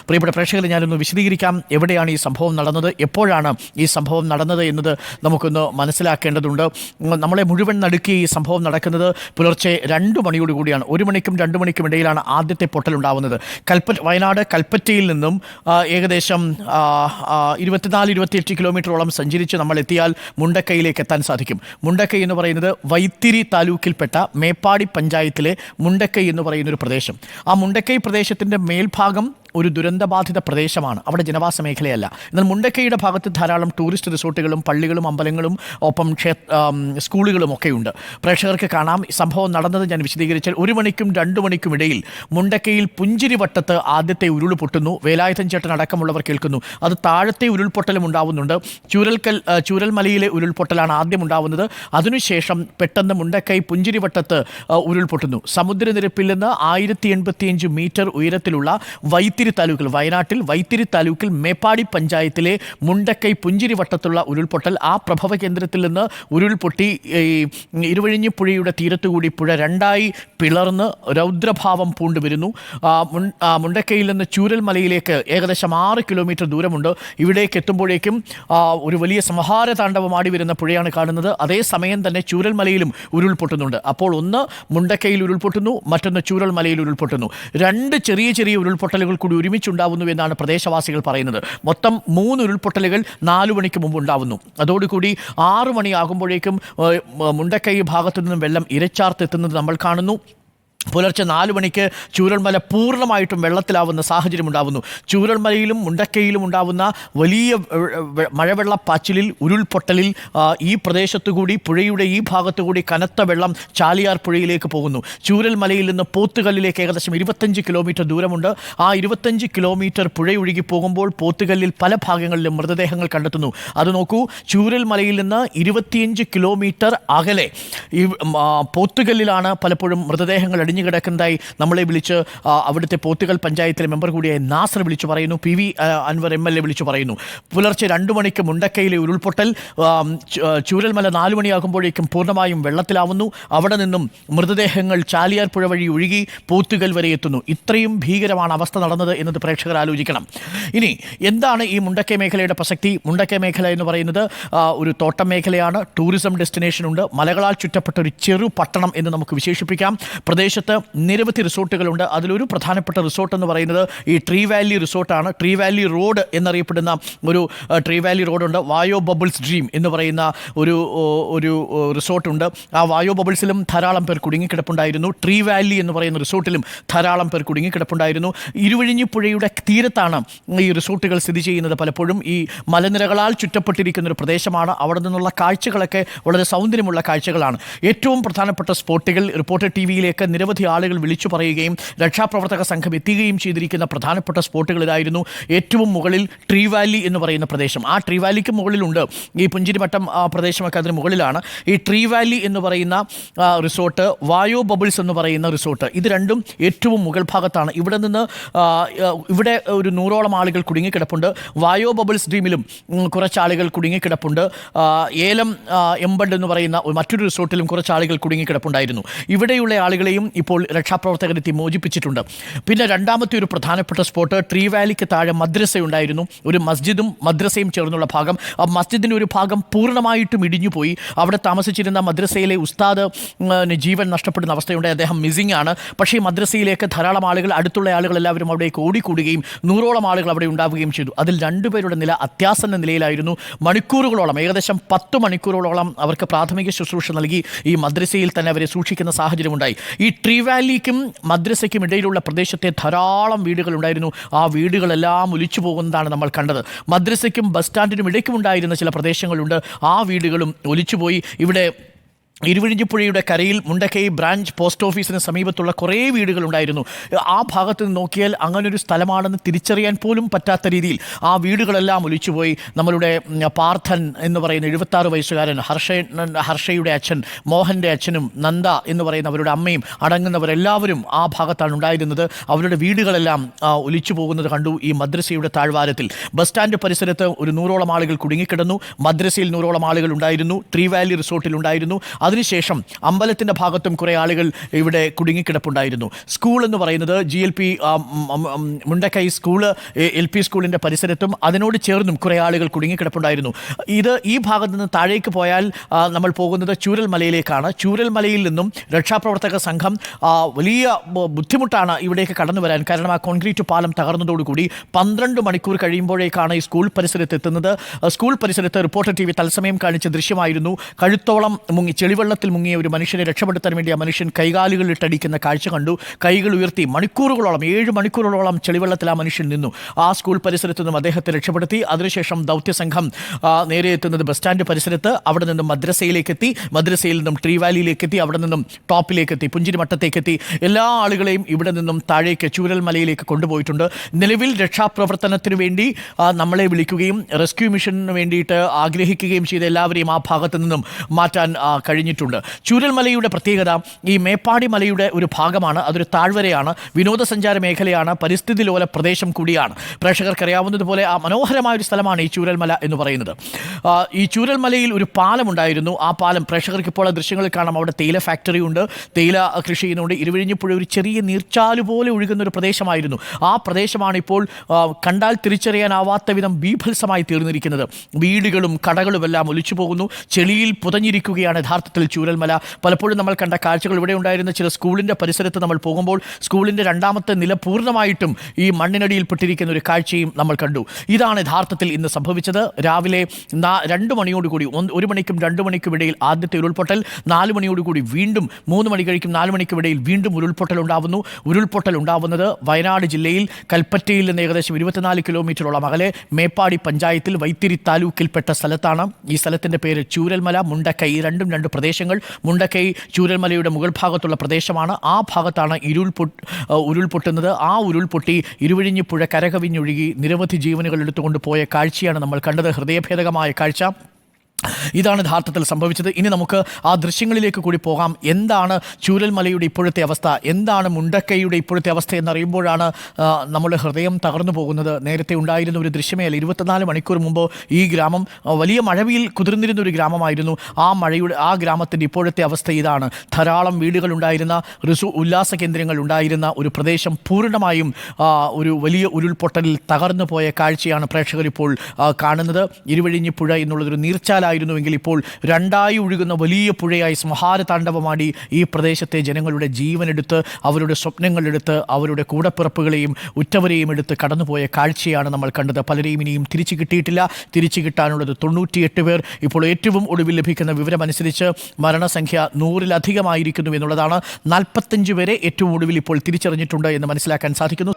പ്രിയപ്പെട്ട പ്രേക്ഷകരെ, ഞാനൊന്ന് വിശദീകരിക്കാം എവിടെയാണ് ഈ സംഭവം നടന്നത്, എപ്പോഴാണ് ഈ സംഭവം നടന്നത് എന്നത് നമുക്കൊന്ന് മനസ്സിലാക്കേണ്ടതുണ്ട്. നമ്മളെ മുഴുവൻ നടുക്കി ഈ സംഭവം നടക്കുന്നത് പുലർച്ചെ 2 മണിയോടുകൂടിയാണ്. 1 മണിക്കും 2 മണിക്കും ഇടയിലാണ് ആദ്യത്തെ പൊട്ടലുണ്ടാവുന്നത്. വയനാട് കൽപ്പറ്റയിൽ നിന്നും ഏകദേശം 24-28 കിലോമീറ്ററോളം സഞ്ചരിച്ച് നമ്മൾ എത്തിയാൽ മുണ്ടക്കയിലേക്ക് എത്താൻ സാധിക്കും. മുണ്ടക്കൈ എന്ന് പറയുന്നത് വൈത്തിരി താലൂക്കിൽപ്പെട്ട മേപ്പാടി പഞ്ചായത്തിലെ മുണ്ടക്കൈ എന്ന് പറയുന്നൊരു പ്രദേശം. ആ മുണ്ടക്കൈ പ്രദേശത്തിൻ്റെ മേൽഭാഗം ഒരു ദുരന്തബാധിത പ്രദേശമാണ്, അവിടെ ജനവാസ മേഖലയല്ല. എന്നാൽ മുണ്ടക്കൈയുടെ ഭാഗത്ത് ധാരാളം ടൂറിസ്റ്റ് റിസോർട്ടുകളും പള്ളികളും അമ്പലങ്ങളും ഒപ്പം സ്കൂളുകളും ഒക്കെയുണ്ട്. പ്രേക്ഷകർക്ക് കാണാം സംഭവം നടന്നത് ഞാൻ വിശദീകരിച്ചാൽ 1 മണിക്കും 2 മണിക്കും ഇടയിൽ മുണ്ടക്കൈയിൽ പുഞ്ചിരിവട്ടത്ത് ആദ്യത്തെ ഉരുൾ പൊട്ടുന്നു. വേലായുധൻ ചേട്ടൻ അടക്കമുള്ളവർ കേൾക്കുന്നു. അത് താഴത്തെ ഉരുൾപൊട്ടലും ഉണ്ടാവുന്നുണ്ട്. ചൂരൽമലയിലെ ഉരുൾപൊട്ടലാണ് ആദ്യം ഉണ്ടാവുന്നത്. അതിനുശേഷം പെട്ടെന്ന് മുണ്ടക്കൈ പുഞ്ചിരിവട്ടത്ത് ഉരുൾപൊട്ടുന്നു. സമുദ്രനിരപ്പിൽ നിന്ന് 1085 മീറ്റർ ഉയരത്തിലുള്ള വൈത്തിരി താലൂക്കിൽ, വയനാട്ടിൽ വൈത്തിരി താലൂക്കിൽ മേപ്പാടി പഞ്ചായത്തിലെ മുണ്ടക്കൈ പുഞ്ചിരിവട്ടത്തുള്ള ഉരുൾപൊട്ടൽ. ആ പ്രഭവ കേന്ദ്രത്തിൽ നിന്ന് ഉരുൾപൊട്ടി ഇരുവഴിഞ്ഞിപ്പുഴയുടെ തീരത്തുകൂടി പുഴ 2ആയി പിളർന്ന് രൗദ്രഭാവം പൂണ്ടുവരുന്നു. മുണ്ടക്കൈയിൽ നിന്ന് ചൂരൽമലയിലേക്ക് ഏകദേശം 6 കിലോമീറ്റർ ദൂരമുണ്ട്. ഇവിടേക്ക് എത്തുമ്പോഴേക്കും ഒരു വലിയ സംഹാര താണ്ഡവം ആടി വരുന്ന പുഴയാണ് കാണുന്നത്. അതേസമയം തന്നെ ചൂരൽമലയിലും ഉരുൾപൊട്ടുന്നുണ്ട്. അപ്പോൾ ഒന്ന് മുണ്ടക്കൈയിൽ ഉരുൾപൊട്ടുന്നു, മറ്റൊന്ന് ചൂരൽമലയിൽ ഉരുൾപൊട്ടുന്നു. 2 ചെറിയ ചെറിയ ഉരുൾപൊട്ടലുകൾ കൂടി ഒരുമിച്ചുണ്ടാവുന്നു എന്നാണ് പ്രദേശവാസികൾ പറയുന്നത്. മൊത്തം 3 ഉരുൾപൊട്ടലുകൾ 4 മണിക്ക് മുമ്പ് ഉണ്ടാവുന്നു. അതോടുകൂടി 6 മണിയാകുമ്പോഴേക്കും മുണ്ടക്കൈ ഭാഗത്തു നിന്നും വെള്ളം ഇരച്ചാർത്തെത്തുന്നത് നമ്മൾ കാണുന്നു. പുലർച്ചെ 4 മണിക്ക് ചൂരൽമല പൂർണ്ണമായിട്ടും വെള്ളത്തിലാവുന്ന സാഹചര്യം ഉണ്ടാവുന്നു. ചൂരൽമലയിലും മുണ്ടക്കൈയിലും ഉണ്ടാവുന്ന വലിയ മഴവെള്ളപ്പാച്ചിലിൽ, ഉരുൾപൊട്ടലിൽ ഈ പ്രദേശത്തുകൂടി, പുഴയുടെ ഈ ഭാഗത്തുകൂടി കനത്ത വെള്ളം ചാലിയാർ പുഴയിലേക്ക് പോകുന്നു. ചൂരൽമലയിൽ നിന്ന് പോത്തുകല്ലിലേക്ക് ഏകദേശം 25 കിലോമീറ്റർ ദൂരമുണ്ട്. ആ 25 കിലോമീറ്റർ പുഴയൊഴുകി പോകുമ്പോൾ പോത്തുകല്ലിൽ പല ഭാഗങ്ങളിലും മൃതദേഹങ്ങൾ കണ്ടെത്തുന്നു. അത് നോക്കൂ, ചൂരൽമലയിൽ നിന്ന് 25 കിലോമീറ്റർ അകലെ ഈ പോത്തുകല്ലിലാണ് പലപ്പോഴും മൃതദേഹങ്ങൾ അടിഞ്ഞു കിടക്കുന്നതായി നമ്മളെ വിളിച്ച് അവിടുത്തെ പോത്തുകൽ പഞ്ചായത്തിലെ മെമ്പർ കൂടിയായ നാസർ വിളിച്ചു പറയുന്നു. PV അൻവർ MLA വിളിച്ചു പറയുന്നു. പുലർച്ചെ 2 മണിക്ക് മുണ്ടക്കൈയിലെ ഉരുൾപൊട്ടൽ, ചൂരൽമല 4 മണിയാകുമ്പോഴേക്കും പൂർണ്ണമായും വെള്ളത്തിലാവുന്നു. അവിടെ നിന്നും മൃതദേഹങ്ങൾ ചാലിയാർ പുഴ വഴി ഒഴുകി പോത്തുകൽ വരെ എത്തുന്നു. ഇത്രയും ഭീകരമാണ് അവസ്ഥ നടന്നത് എന്നത് പ്രേക്ഷകർ ആലോചിക്കണം. ഇനി എന്താണ് ഈ മുണ്ടക്കൈ മേഖലയുടെ പ്രസക്തി? മുണ്ടക്കൈ മേഖല എന്ന് പറയുന്നത് ഒരു തോട്ടം മേഖലയാണ്, ടൂറിസം ഡെസ്റ്റിനേഷൻ ഉണ്ട്, മലകളാൽ ചുറ്റപ്പെട്ട ഒരു ചെറു പട്ടണം എന്ന് നമുക്ക് വിശേഷിപ്പിക്കാം. പ്രദേശത്ത് നിരവധി റിസോർട്ടുകളുണ്ട്. അതിലൊരു പ്രധാനപ്പെട്ട റിസോർട്ട് എന്ന് പറയുന്നത് ഈ ട്രീ വാലി റിസോർട്ടാണ്. ട്രീ വാലി റോഡ് എന്നറിയപ്പെടുന്ന ഒരു ട്രീ വാലി റോഡുണ്ട്. വായോ ബബിൾസ് ഡ്രീം എന്ന് പറയുന്ന ഒരു റിസോർട്ടുണ്ട്. ആ വായോ ബബിൾസിലും ധാരാളം പേർ കുടുങ്ങിക്കിടപ്പുണ്ടായിരുന്നു. ട്രീ വാലി എന്ന് പറയുന്ന റിസോർട്ടിലും ധാരാളം പേർ കുടുങ്ങിക്കിടപ്പുണ്ടായിരുന്നു. ഇരുവഴിഞ്ഞിപ്പുഴയുടെ തീരത്താണ് ഈ റിസോർട്ടുകൾ സ്ഥിതി ചെയ്യുന്നത്. പലപ്പോഴും ഈ മലനിരകളാൽ ചുറ്റപ്പെട്ടിരിക്കുന്ന ഒരു പ്രദേശമാണ്. അവിടെ നിന്നുള്ള കാഴ്ചകളൊക്കെ വളരെ സൗന്ദര്യമുള്ള കാഴ്ചകളാണ്. ഏറ്റവും പ്രധാനപ്പെട്ട സ്പോട്ടുകൾ റിപ്പോർട്ടർ TVയിലേക്ക് നിരവധി ആളുകൾ വിളിച്ചു പറയുകയും രക്ഷാപ്രവർത്തക സംഘം എത്തുകയും ചെയ്തിരിക്കുന്ന പ്രധാനപ്പെട്ട സ്പോട്ടുകൾ ഇതായിരുന്നു. ഏറ്റവും മുകളിൽ ട്രീ വാലി എന്ന് പറയുന്ന പ്രദേശം. ആ ട്രീ വാലിക്ക് മുകളിലുണ്ട് ഈ പുഞ്ചിരിമട്ടം പ്രദേശമൊക്കെ അതിന് മുകളിലാണ്. ഈ ട്രീ വാലി എന്ന് പറയുന്ന റിസോർട്ട്, വായോ ബബിൾസ് എന്ന് പറയുന്ന റിസോർട്ട്, ഇത് രണ്ടും ഏറ്റവും മുകൾ ഭാഗത്താണ്. ഇവിടെ നിന്ന് ഇവിടെ ഒരു 100ഓളം ആളുകൾ കുടുങ്ങിക്കിടപ്പുണ്ട്. വായോ ബബിൾസ് ഡ്രീമിലും കുറച്ച് ആളുകൾ കുടുങ്ങിക്കിടപ്പുണ്ട്. ഏലം എമ്പണ്ട് എന്ന് പറയുന്ന മറ്റൊരു റിസോർട്ടിലും കുറച്ച് ആളുകൾ കുടുങ്ങിക്കിടപ്പുണ്ടായിരുന്നു. ഇവിടെയുള്ള ആളുകളെയും ഇപ്പോൾ രക്ഷാപ്രവർത്തകരെത്തി മോചിപ്പിച്ചിട്ടുണ്ട്. പിന്നെ രണ്ടാമത്തെ ഒരു പ്രധാനപ്പെട്ട സ്പോട്ട്, ട്രീ വാലിക്ക് താഴെ മദ്രസയുണ്ടായിരുന്നു. ഒരു മസ്ജിദും മദ്രസയും ചേർന്നുള്ള ഭാഗം. ആ മസ്ജിദിൻ്റെ ഒരു ഭാഗം പൂർണ്ണമായിട്ടും ഇടിഞ്ഞുപോയി. അവിടെ താമസിച്ചിരുന്ന മദ്രസയിലെ ഉസ്താദ് ജീവൻ നഷ്ടപ്പെടുന്ന അവസ്ഥയുണ്ടായി. അദ്ദേഹം മിസ്സിംഗ് ആണ്. പക്ഷേ ഈ മദ്രസയിലേക്ക് ധാരാളം ആളുകൾ, അടുത്തുള്ള ആളുകൾ എല്ലാവരും അവിടേക്ക് ഓടിക്കൂടുകയും 100ഓളം ആളുകൾ അവിടെ ഉണ്ടാവുകയും ചെയ്തു. അതിൽ 2 പേരുടെ നില അത്യാസന്ന നിലയിലായിരുന്നു. മണിക്കൂറുകളോളം, ഏകദേശം 10 മണിക്കൂറുകളോളം അവർക്ക് പ്രാഥമിക ശുശ്രൂഷ നൽകി ഈ മദ്രസയിൽ തന്നെ അവരെ സൂക്ഷിക്കുന്ന സാഹചര്യമുണ്ടായി. ഈ ട്രീ വാലിക്കും മദ്രസയ്ക്കും ഇടയിലുള്ള പ്രദേശത്തെ ധാരാളം വീടുകളുണ്ടായിരുന്നു. ആ വീടുകളെല്ലാം ഒലിച്ചു പോകുന്നതാണ് നമ്മൾ കണ്ടത്. മദ്രസയ്ക്കും ബസ് സ്റ്റാൻഡിനും ഇടയ്ക്കുമുണ്ടായിരുന്ന ചില പ്രദേശങ്ങളുണ്ട്. ആ വീടുകളും ഒലിച്ചുപോയി. ഇവിടെ ഇരുവഴിഞ്ഞിപ്പുഴയുടെ കരയിൽ മുണ്ടക്കൈ ബ്രാഞ്ച് പോസ്റ്റ് ഓഫീസിന് സമീപത്തുള്ള കുറേ വീടുകളുണ്ടായിരുന്നു. ആ ഭാഗത്ത് നിന്ന് നോക്കിയാൽ അങ്ങനൊരു സ്ഥലമാണെന്ന് തിരിച്ചറിയാൻ പോലും പറ്റാത്ത രീതിയിൽ ആ വീടുകളെല്ലാം ഒലിച്ചുപോയി. നമ്മളുടെ പാർത്ഥൻ എന്ന് പറയുന്ന 76 വയസ്സുകാരൻ, ഹർഷയുടെ അച്ഛൻ, മോഹൻ്റെ അച്ഛനും നന്ദ എന്ന് പറയുന്ന അവരുടെ അമ്മയും അടങ്ങുന്നവരെല്ലാവരും ആ ഭാഗത്താണ് ഉണ്ടായിരുന്നത്. അവരുടെ വീടുകളെല്ലാം ഒലിച്ചു പോകുന്നത് കണ്ടു ഈ മദ്രസയുടെ താഴ്വാരത്തിൽ. ബസ് സ്റ്റാൻഡ് പരിസരത്ത് ഒരു 100ഓളം ആളുകൾ കുടുങ്ങിക്കിടന്നു. മദ്രസയിൽ 100ഓളം ആളുകൾ ഉണ്ടായിരുന്നു. ട്രീ വാലി റിസോർട്ടിൽ ഉണ്ടായിരുന്നു. അതിനുശേഷം അമ്പലത്തിൻ്റെ ഭാഗത്തും കുറേ ആളുകൾ ഇവിടെ കുടുങ്ങിക്കിടപ്പുണ്ടായിരുന്നു. സ്കൂൾ എന്ന് പറയുന്നത് GLP മുണ്ടക്കൈ സ്കൂള് LP സ്കൂളിൻ്റെ പരിസരത്തും അതിനോട് ചേർന്നും കുറേ ആളുകൾ കുടുങ്ങിക്കിടപ്പുണ്ടായിരുന്നു. ഈ ഭാഗത്ത് നിന്ന് താഴേക്ക് പോയാൽ നമ്മൾ പോകുന്നത് ചൂരൽമലയിലേക്കാണ്. ചൂരൽമലയിൽ നിന്നും രക്ഷാപ്രവർത്തക സംഘം വലിയ ബുദ്ധിമുട്ടാണ് ഇവിടേക്ക് കടന്നു വരാൻ. കാരണം ആ കോൺക്രീറ്റ് പാലം തകർന്നതോടുകൂടി 12 മണിക്കൂർ കഴിയുമ്പോഴേക്കാണ് ഈ സ്കൂൾ പരിസരത്ത് എത്തുന്നത്. സ്കൂൾ പരിസരത്ത് റിപ്പോർട്ടർ TV തത്സമയം കാണിച്ച ദൃശ്യമായിരുന്നു. കഴുത്തോളം ചെളിവെള്ളത്തിൽ മുങ്ങിയ ഒരു മനുഷ്യനെ രക്ഷപ്പെടുത്താൻ വേണ്ടി ആ മനുഷ്യൻ കൈകാലുകൾ ഇട്ടടിക്കുന്ന കാഴ്ച കണ്ടു. കൈകൾ ഉയർത്തി മണിക്കൂറുകളോളം 7 മണിക്കൂറുകളോളം ചെളിവെള്ളത്തിൽ ആ മനുഷ്യൻ നിന്നു. ആ സ്കൂൾ പരിസരത്ത് നിന്നും അദ്ദേഹത്തെ രക്ഷപ്പെടുത്തി. അതിനുശേഷം ദൗത്യസംഘം നേരെ എത്തുന്നത് ബസ് സ്റ്റാൻഡ് പരിസരത്ത്. അവിടെ നിന്നും മദ്രസയിലേക്ക് എത്തി. മദ്രസയിൽ നിന്നും ട്രീ വാലിയിലേക്ക് എത്തി. അവിടെ നിന്നും ടോപ്പിലേക്ക് എത്തി, പുഞ്ചിരിമട്ടത്തേക്ക് എത്തി. എല്ലാ ആളുകളെയും ഇവിടെ നിന്നും താഴേക്ക് ചൂരൽമലയിലേക്ക് കൊണ്ടുപോയിട്ടുണ്ട്. നിലവിൽ രക്ഷാപ്രവർത്തനത്തിന് വേണ്ടി നമ്മളെ വിളിക്കുകയും റെസ്ക്യൂ മിഷന് വേണ്ടിയിട്ട് ആഗ്രഹിക്കുകയും ചെയ്ത എല്ലാവരെയും ആ ഭാഗത്ത് നിന്നും മാറ്റാൻ കഴിഞ്ഞിട്ടുണ്ട്. ചൂരൽമലയുടെ പ്രത്യേകത ഈ മേപ്പാടി മലയുടെ ഒരു ഭാഗമാണ്. അതൊരു താഴ്വരയാണ്, വിനോദസഞ്ചാര മേഖലയാണ്, പരിസ്ഥിതി ലോല പ്രദേശം കൂടിയാണ്. പ്രേക്ഷകർക്കറിയാവുന്നതുപോലെ ആ മനോഹരമായൊരു സ്ഥലമാണ് ഈ ചൂരൽമല എന്ന് പറയുന്നത്. ഈ ചൂരൽമലയിൽ ഒരു പാലമുണ്ടായിരുന്നു. ആ പാലം പ്രേക്ഷകർക്ക് ഇപ്പോൾ ദൃശ്യങ്ങളിൽ കാണാം. അവിടെ തേയില ഫാക്ടറി ഉണ്ട്, തേയില കൃഷി ചെയ്യുന്നുണ്ട്. ഇരുവിഴിഞ്ഞിപ്പുഴ ഒരു ചെറിയ നീർച്ചാല് പോലെ ഒഴുകുന്ന ഒരു പ്രദേശമായിരുന്നു. ആ പ്രദേശമാണ് ഇപ്പോൾ കണ്ടാൽ തിരിച്ചറിയാനാവാത്ത വിധം ബീഭത്സമായി തീർന്നിരിക്കുന്നത്. വീടുകളും കടകളും എല്ലാം ഒലിച്ചു പോകുന്നു. ചെളിയിൽ പുതഞ്ഞിരിക്കുകയാണ് യഥാർത്ഥത്തിൽ ചൂരൽമല. പലപ്പോഴും നമ്മൾ കണ്ട കാഴ്ചകൾ ഇവിടെ ഉണ്ടായിരുന്ന ചില സ്കൂളിൻ്റെ പരിസരത്ത് നമ്മൾ പോകുമ്പോൾ സ്കൂളിൻ്റെ 2ാമത്തെ നില പൂർണ്ണമായിട്ടും ഈ മണ്ണിനടിയിൽപ്പെട്ടിരിക്കുന്ന ഒരു കാഴ്ചയും നമ്മൾ കണ്ടു. ഇതാണ് യഥാർത്ഥത്തിൽ ഇന്ന് സംഭവിച്ചത്. രാവിലെ 2 മണിയോടുകൂടി 1 മണിക്കും 2 മണിക്കും ഇടയിൽ ആദ്യത്തെ ഉരുൾപൊട്ടൽ, 4 മണിയോടുകൂടി വീണ്ടും 3 മണി കഴിക്കും 4 മണിക്കും ഇടയിൽ വീണ്ടും ഉരുൾപൊട്ടൽ ഉണ്ടാവുന്നു. ഉരുൾപൊട്ടൽ ഉണ്ടാവുന്നത് വയനാട് ജില്ലയിൽ കൽപ്പറ്റയിൽ നിന്ന് ഏകദേശം 24 കിലോമീറ്ററോളം അകലെ മേപ്പാടി പഞ്ചായത്തിൽ വൈത്തിരി താലൂക്കിൽപ്പെട്ട സ്ഥലത്താണ്. ഈ സ്ഥലത്തിൻ്റെ പേര് ചൂരൽമല, മുണ്ടക്കൈ. രണ്ടും 2 പ്രദേശങ്ങൾ. മുണ്ടക്കൈ ചൂരൽമലയുടെ മുകൾ ഭാഗത്തുള്ള പ്രദേശമാണ്. ആ ഭാഗത്താണ് ഉരുൾപൊട്ടുന്നത്. ആ ഉരുൾപൊട്ടി ഇരുവിഴിഞ്ഞിപ്പുഴ കരകവിഞ്ഞൊഴുകി നിരവധി ജീവനുകൾ എടുത്തുകൊണ്ട് പോയ കാഴ്ചയാണ് നമ്മൾ കണ്ടത്. ഹൃദയഭേദകമായ കാഴ്ച. ഇതാണ് യഥാർത്ഥത്തിൽ സംഭവിച്ചത്. ഇനി നമുക്ക് ആ ദൃശ്യങ്ങളിലേക്ക് കൂടി പോകാം. എന്താണ് ചൂരൽമലയുടെ ഇപ്പോഴത്തെ അവസ്ഥ, എന്താണ് മുണ്ടക്കൈയുടെ ഇപ്പോഴത്തെ അവസ്ഥ എന്നറിയുമ്പോഴാണ് നമ്മുടെ ഹൃദയം തകർന്നു പോകുന്നത്. നേരത്തെ ഉണ്ടായിരുന്ന ഒരു ദൃശ്യമേ അല്ല. 24 മണിക്കൂർ മുമ്പ് ഈ ഗ്രാമം വലിയ മഴവിൽ കുതിർന്നിരുന്ന ഒരു ഗ്രാമമായിരുന്നു. ആ ഗ്രാമത്തിൻ്റെ ഇപ്പോഴത്തെ അവസ്ഥ ഇതാണ്. ധാരാളം വീടുകളുണ്ടായിരുന്ന, ഉല്ലാസ കേന്ദ്രങ്ങൾ ഉണ്ടായിരുന്ന ഒരു പ്രദേശം പൂർണ്ണമായും ഒരു വലിയ ഉരുൾപൊട്ടലിൽ തകർന്നു പോയ കാഴ്ചയാണ് പ്രേക്ഷകർ ഇപ്പോൾ കാണുന്നത്. ഇരുവിഴിഞ്ഞിപ്പുഴ എന്നുള്ളതൊരു നീർച്ചാല ായിരുന്നുവെങ്കിൽ ഇപ്പോൾ 2ആയി ഒഴുകുന്ന വലിയ പുഴയായി സംഹാര താണ്ഡവമാടി ഈ പ്രദേശത്തെ ജനങ്ങളുടെ ജീവനെടുത്ത്, അവരുടെ സ്വപ്നങ്ങളെടുത്ത്, അവരുടെ കൂടപ്പിറപ്പുകളെയും ഉറ്റവരെയും എടുത്ത് കടന്നുപോയ കാഴ്ചയാണ് നമ്മൾ കണ്ടത്. പലരെയും ഇനിയും തിരിച്ചു കിട്ടിയിട്ടില്ല. തിരിച്ചു കിട്ടാനുള്ളത് 98 പേർ. ഇപ്പോൾ ഏറ്റവും ഒടുവിൽ ലഭിക്കുന്ന വിവരമനുസരിച്ച് മരണസംഖ്യ 100-ലധികമായിരിക്കുന്നു എന്നുള്ളതാണ്. 45 പേരെ ഏറ്റവും ഒടുവിൽ ഇപ്പോൾ തിരിച്ചറിഞ്ഞിട്ടുണ്ട് എന്ന് മനസ്സിലാക്കാൻ സാധിക്കുന്നു.